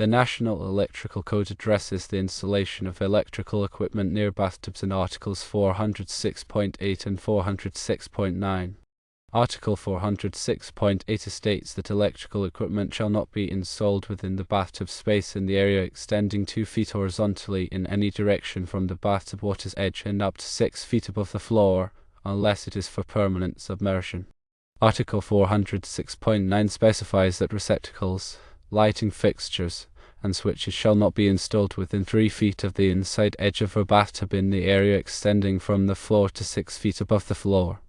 The National Electrical Code addresses the installation of electrical equipment near bathtubs in Articles 406.8 and 406.9. Article 406.8 states that electrical equipment shall not be installed within the bathtub space in the area extending 2 feet horizontally in any direction from the bathtub water's edge and up to 6 feet above the floor, unless it is for permanent submersion. Article 406.9 specifies that receptacles, lighting fixtures, and switches shall not be installed within 3 feet of the inside edge of a bathtub in the area extending from the floor to 6 feet above the floor.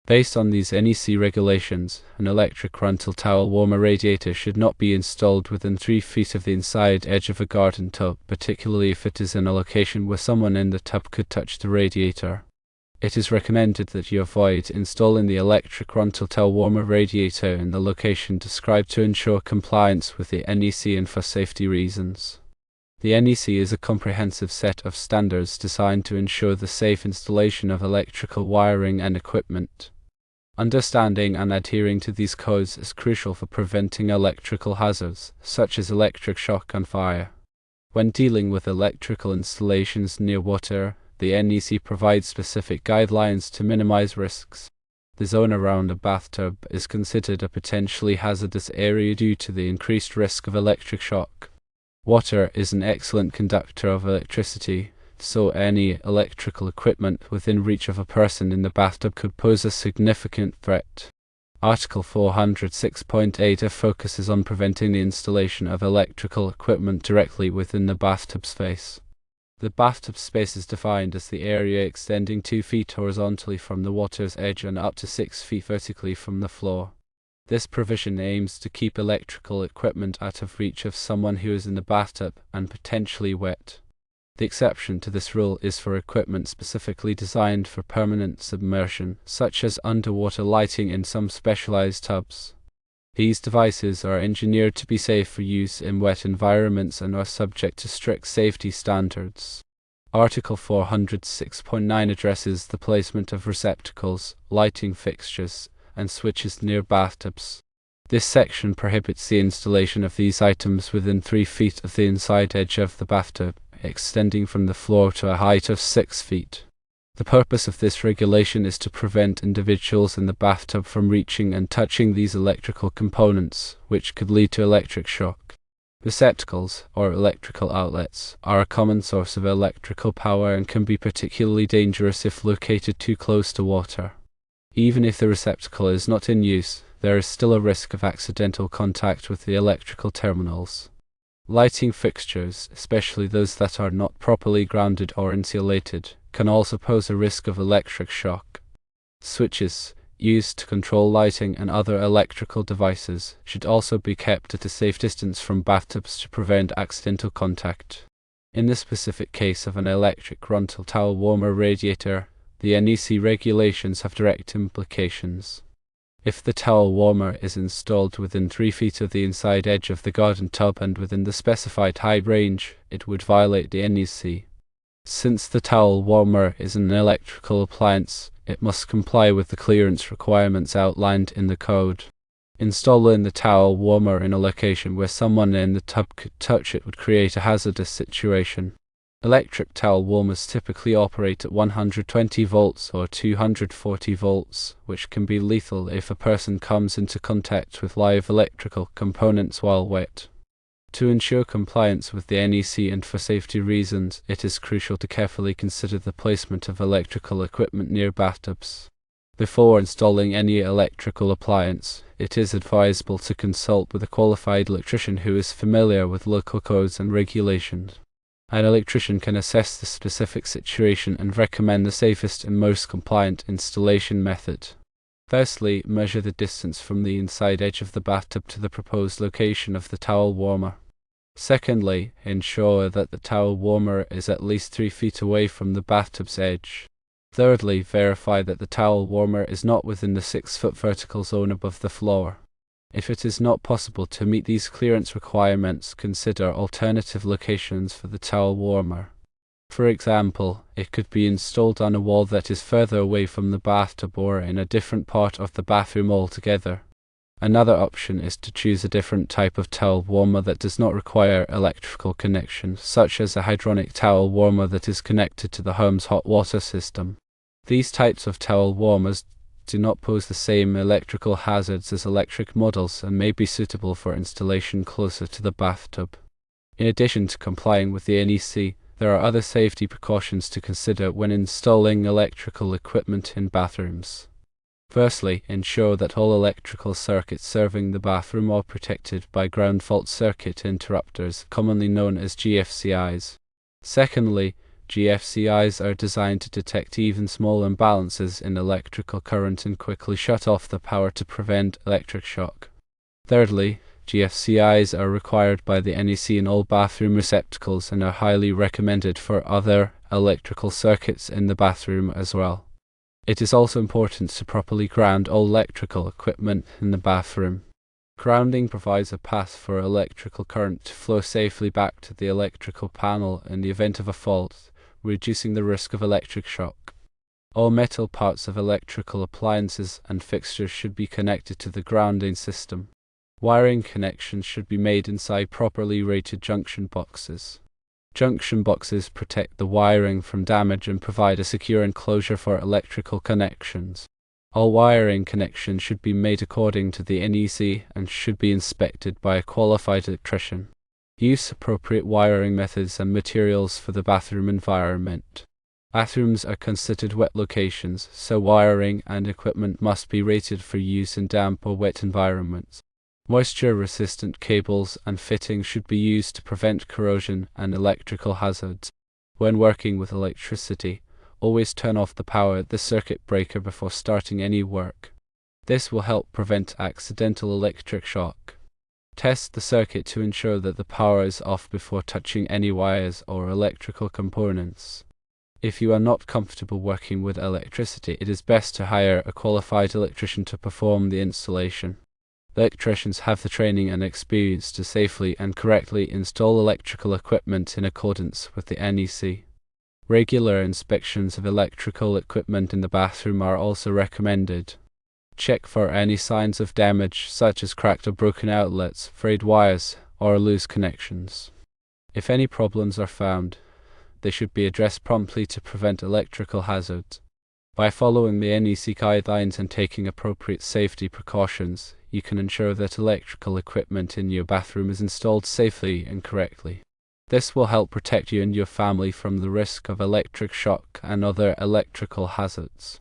Based on these NEC regulations, an electric rental towel warmer radiator should not be installed within 3 feet of the inside edge of a garden tub, particularly if it is in a location where someone in the tub could touch the radiator. It is recommended that you avoid installing the electric rental towel warmer radiator in the location described to ensure compliance with the NEC and for safety reasons. The NEC is a comprehensive set of standards designed to ensure the safe installation of electrical wiring and equipment. Understanding and adhering to these codes is crucial for preventing electrical hazards, such as electric shock and fire. When dealing with electrical installations near water, the NEC provides specific guidelines to minimize risks. The zone around a bathtub is considered a potentially hazardous area due to the increased risk of electric shock. Water is an excellent conductor of electricity, so any electrical equipment within reach of a person in the bathtub could pose a significant threat. Article 406.8 focuses on preventing the installation of electrical equipment directly within the bathtub space. The bathtub space is defined as the area extending 2 feet horizontally from the water's edge and up to 6 feet vertically from the floor. This provision aims to keep electrical equipment out of reach of someone who is in the bathtub and potentially wet. The exception to this rule is for equipment specifically designed for permanent submersion, such as underwater lighting in some specialized tubs. These devices are engineered to be safe for use in wet environments and are subject to strict safety standards. Article 406.9 addresses the placement of receptacles, lighting fixtures, and switches near bathtubs. This section prohibits the installation of these items within 3 feet of the inside edge of the bathtub, extending from the floor to a height of 6 feet. The purpose of this regulation is to prevent individuals in the bathtub from reaching and touching these electrical components, which could lead to electric shock. Receptacles, or electrical outlets, are a common source of electrical power and can be particularly dangerous if located too close to water. Even if the receptacle is not in use, there is still a risk of accidental contact with the electrical terminals. Lighting fixtures, especially those that are not properly grounded or insulated, can also pose a risk of electric shock. Switches, used to control lighting and other electrical devices, should also be kept at a safe distance from bathtubs to prevent accidental contact. In the specific case of an electric rental towel warmer radiator, the NEC regulations have direct implications. If the towel warmer is installed within 3 feet of the inside edge of the garden tub and within the specified height range, it would violate the NEC. Since the towel warmer is an electrical appliance, it must comply with the clearance requirements outlined in the code. Installing the towel warmer in a location where someone in the tub could touch it would create a hazardous situation. Electric towel warmers typically operate at 120 volts or 240 volts, which can be lethal if a person comes into contact with live electrical components while wet. To ensure compliance with the NEC and for safety reasons, it is crucial to carefully consider the placement of electrical equipment near bathtubs. Before installing any electrical appliance, it is advisable to consult with a qualified electrician who is familiar with local codes and regulations. An electrician can assess the specific situation and recommend the safest and most compliant installation method. Firstly, measure the distance from the inside edge of the bathtub to the proposed location of the towel warmer. Secondly, ensure that the towel warmer is at least 3 feet away from the bathtub's edge. Thirdly, verify that the towel warmer is not within the 6-foot vertical zone above the floor. If it is not possible to meet these clearance requirements, consider alternative locations for the towel warmer. For example, it could be installed on a wall that is further away from the bathtub or in a different part of the bathroom altogether. Another option is to choose a different type of towel warmer that does not require electrical connection, such as a hydronic towel warmer that is connected to the home's hot water system. These types of towel warmers do not pose the same electrical hazards as electric models and may be suitable for installation closer to the bathtub. In addition to complying with the NEC, there are other safety precautions to consider when installing electrical equipment in bathrooms. Firstly, ensure that all electrical circuits serving the bathroom are protected by ground fault circuit interrupters, commonly known as GFCIs. Secondly, GFCIs are designed to detect even small imbalances in electrical current and quickly shut off the power to prevent electric shock. Thirdly, GFCIs are required by the NEC in all bathroom receptacles and are highly recommended for other electrical circuits in the bathroom as well. It is also important to properly ground all electrical equipment in the bathroom. Grounding provides a path for electrical current to flow safely back to the electrical panel in the event of a fault, reducing the risk of electric shock. All metal parts of electrical appliances and fixtures should be connected to the grounding system. Wiring connections should be made inside properly rated junction boxes. Junction boxes protect the wiring from damage and provide a secure enclosure for electrical connections. All wiring connections should be made according to the NEC and should be inspected by a qualified electrician. Use appropriate wiring methods and materials for the bathroom environment. Bathrooms are considered wet locations, so wiring and equipment must be rated for use in damp or wet environments. Moisture-resistant cables and fittings should be used to prevent corrosion and electrical hazards. When working with electricity, always turn off the power at the circuit breaker before starting any work. This will help prevent accidental electric shock. Test the circuit to ensure that the power is off before touching any wires or electrical components. If you are not comfortable working with electricity, it is best to hire a qualified electrician to perform the installation. Electricians have the training and experience to safely and correctly install electrical equipment in accordance with the NEC. Regular inspections of electrical equipment in the bathroom are also recommended. Check for any signs of damage, such as cracked or broken outlets, frayed wires, or loose connections. If any problems are found, they should be addressed promptly to prevent electrical hazards. By following the NEC guidelines and taking appropriate safety precautions, you can ensure that electrical equipment in your bathroom is installed safely and correctly. This will help protect you and your family from the risk of electric shock and other electrical hazards.